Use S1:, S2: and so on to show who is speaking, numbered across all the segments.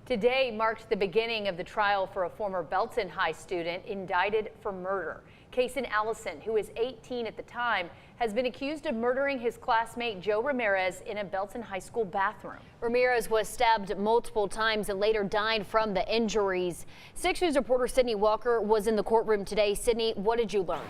S1: Today marks the beginning of the trial for a former Belton High student indicted for murder. Caysen Allison, who is 18 at the time, has been accused of murdering his classmate Joe Ramirez in a Belton High School bathroom. Ramirez was stabbed multiple times and later died from the injuries. 6 News reporter Sydney Walker was in the courtroom today. Sydney, what did you learn?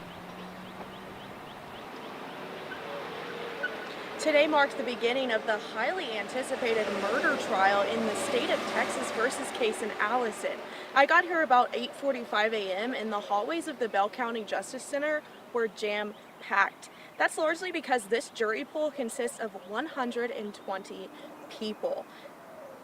S2: Today marks the beginning of the highly anticipated murder trial in the state of Texas versus Caysen Allison. I got here about 8:45 a.m. and the hallways of the Bell County Justice Center were jam-packed. That's largely because this jury pool consists of 120 people.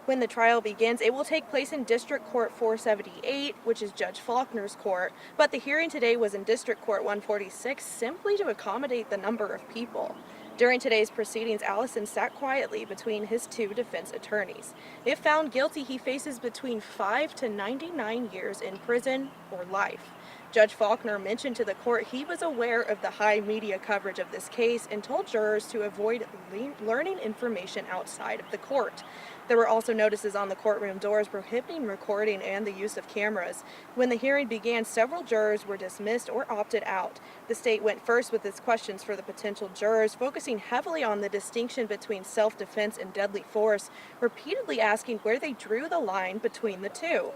S2: When the trial begins, it will take place in District Court 478, which is Judge Faulkner's court, but the hearing today was in District Court 146 simply to accommodate the number of people. During today's proceedings, Allison sat quietly between his 2 defense attorneys. If found guilty, he faces between 5 to 99 years in prison or life. Judge Faulkner mentioned to the court he was aware of the high media coverage of this case and told jurors to avoid learning information outside of the court. There were also notices on the courtroom doors prohibiting recording and the use of cameras. When the hearing began, several jurors were dismissed or opted out. The state went first with its questions for the potential jurors, focusing heavily on the distinction between self-defense and deadly force, repeatedly asking where they drew the line between the two.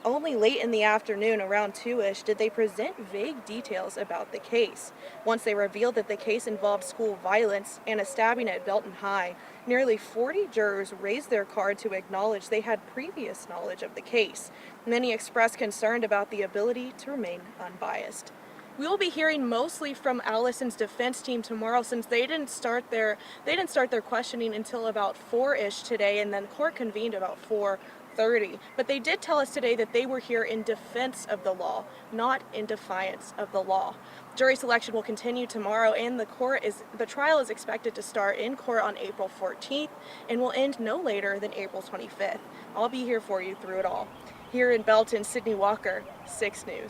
S2: Only late in the afternoon, around 2-ish, did they present vague details about the case. Once they revealed that the case involved school violence and a stabbing at Belton High, nearly 40 jurors raised their card to acknowledge they had previous knowledge of the case. Many expressed concern about the ability to remain unbiased. We will be hearing mostly from Allison's defense team tomorrow, since they didn't start their questioning until about 4-ish today, and then court convened about 4:30. But they did tell us today that they were here in defense of the law, not in defiance of the law. Jury selection will continue tomorrow, and the trial is expected to start in court on April 14th and will end no later than April 25th. I'll be here for you through it all. Here in Belton, Sydney Walker, 6 News.